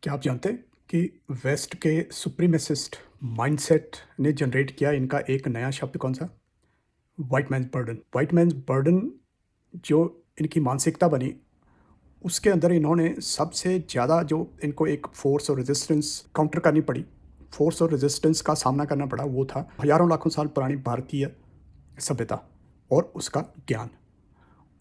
क्या आप जानते हैं कि वेस्ट के सुप्रीमेसिस्ट माइंडसेट ने जनरेट किया इनका एक नया शब्द कौन सा? White man's burden. White man's burden जो इनकी मानसिकता बनी, उसके अंदर इन्होंने सबसे ज़्यादा जो इनको एक फोर्स और रेजिस्टेंस काउंटर करनी पड़ी, फोर्स और रेजिस्टेंस का सामना करना पड़ा, वो था हज़ारों लाखों साल पुरानी भारतीय सभ्यता और उसका ज्ञान।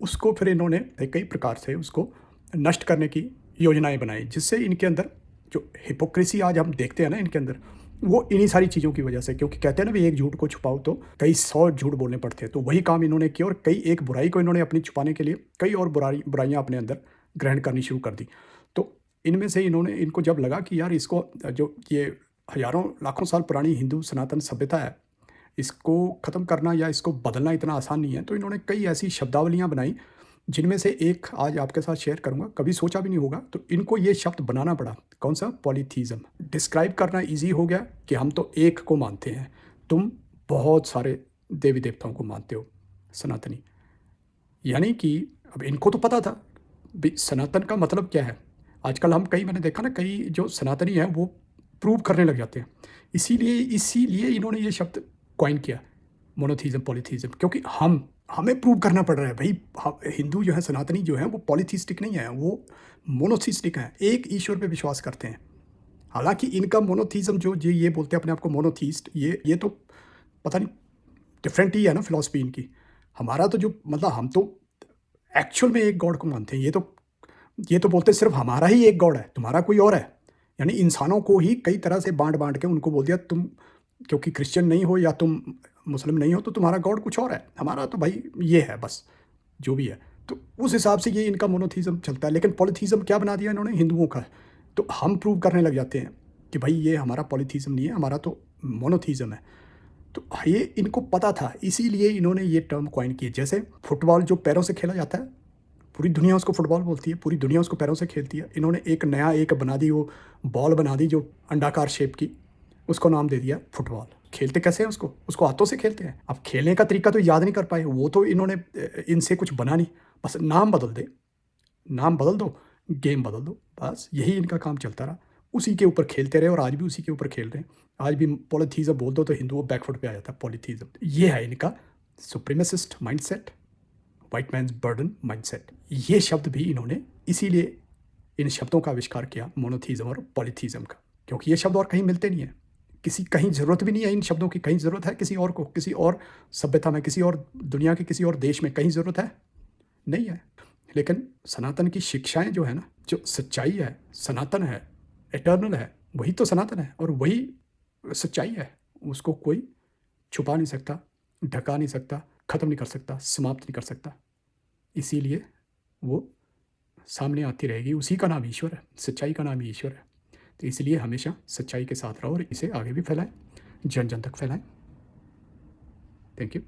उसको फिर इन्होंने कई प्रकार से उसको नष्ट करने की योजनाएं बनाई, जिससे इनके अंदर जो हिपोक्रेसी आज हम देखते हैं ना इनके अंदर, वो इन्हीं सारी चीज़ों की वजह से, क्योंकि कहते हैं ना भी एक झूठ को छुपाओ तो कई 100 झूठ बोलने पड़ते हैं। तो वही काम इन्होंने किया और कई एक बुराई को इन्होंने अपनी छुपाने के लिए कई और बुराइयां अपने अंदर ग्रहण करनी शुरू कर दी। तो इनमें से इनको जब लगा कि यार इसको जो ये हज़ारों लाखों साल पुरानी हिंदू सनातन सभ्यता है, इसको ख़त्म करना या इसको बदलना इतना आसान नहीं है, तो इन्होंने कई ऐसी शब्दावलियाँ बनाई, जिनमें से एक आज आपके साथ शेयर करूँगा। कभी सोचा भी नहीं होगा, तो इनको ये शब्द बनाना पड़ा। कौन सा? पॉलीथीज़म। डिस्क्राइब करना ईज़ी हो गया कि हम तो एक को मानते हैं, तुम बहुत सारे देवी-देवताओं को मानते हो, सनातनी। यानी कि अब इनको तो पता था, भई सनातन का मतलब क्या है? आजकल मैंने देखा ना, कई जो सनातनी हैं, वो प्रूव करने लग जाते हैं। इसीलिए इन्होंने ये शब्द कॉइन किया, मोनोथीज़म, पॉलीथीज़म, क्योंकि हमें प्रूव करना पड़ रहा है भई। हिंदू जो है, सनातनी जो हैं, वो पॉलीथीस्टिक नहीं है, वो मोनोथीस्टिक हैं, एक ईश्वर पे विश्वास करते हैं। हालाँकि इनका मोनोथीज़म जो ये बोलते हैं अपने आप को मोनोथीस्ट, ये तो पता नहीं डिफरेंट ही है ना फिलॉसफी इनकी। हमारा तो जो मतलब हम तो एक्चुअल में एक गॉड को मानते हैं। ये तो बोलते हैं सिर्फ हमारा ही एक गॉड है, तुम्हारा कोई और है। यानी इंसानों को ही कई तरह से बाँट-बाँट के उनको बोल दिया, तुम क्योंकि क्रिश्चियन नहीं हो या तुम मुस्लिम नहीं हो, तो तुम्हारा गॉड कुछ और है। हमारा तो भाई ये है बस, जो भी है। तो उस हिसाब से ये इनका मोनोथीज़म चलता है। लेकिन पॉलीथीज़म क्या बना दिया इन्होंने? हिंदुओं का। तो हम प्रूव करने लग जाते हैं कि भाई ये हमारा पॉलीथीज़म नहीं है, हमारा तो मोनोथीज़म है। तो ये इनको पता था, इसीलिए इन्होंने ये टर्म कॉइन की। जैसे फुटबॉल जो पैरों से खेला जाता है, पूरी दुनिया उसको फुटबॉल बोलती है, पूरी दुनिया उसको पैरों से खेलती है। इन्होंने एक बना दी, वो बॉल बना दी जो अंडाकार शेप की, उसको नाम दे दिया फुटबॉल। खेलते कैसे हैं उसको? उसको हाथों से खेलते हैं। अब खेलने का तरीका तो याद नहीं कर पाए, वो तो इन्होंने इनसे कुछ बना नहीं, बस नाम बदल दो, गेम बदल दो, बस यही इनका काम चलता रहा। उसी के ऊपर खेलते रहे और आज भी उसी के ऊपर खेल रहे हैं। आज भी पॉलीथीज़म बोल दो तो हिंदुओं बैकफुट पे आ जाता है पॉलीथीज़म। ये है इनका supremacist mindset, white man's burden mindset. ये शब्द भी इन्होंने इसीलिए इन शब्दों का आविष्कार किया, मोनोथीज़म और पॉलीथीज़म का, क्योंकि ये शब्द और कहीं मिलते नहीं हैं। कहीं ज़रूरत भी नहीं है इन शब्दों की। कहीं ज़रूरत है किसी और को, किसी और सभ्यता में, किसी और दुनिया के किसी और देश में कहीं ज़रूरत है? नहीं है। लेकिन सनातन की शिक्षाएँ जो है ना, जो सच्चाई है, सनातन है, एटर्नल है, वही तो सनातन है और वही सच्चाई है। उसको कोई छुपा नहीं सकता, ढका नहीं सकता, ख़त्म नहीं कर सकता, समाप्त नहीं कर सकता। इसीलिए वो सामने आती रहेगी। उसी का नाम ईश्वर है, सच्चाई का नाम ही ईश्वर है। तो इसलिए हमेशा सच्चाई के साथ रहो और इसे आगे भी फैलाएँ, जन-जन तक फैलाएँ। Thank you.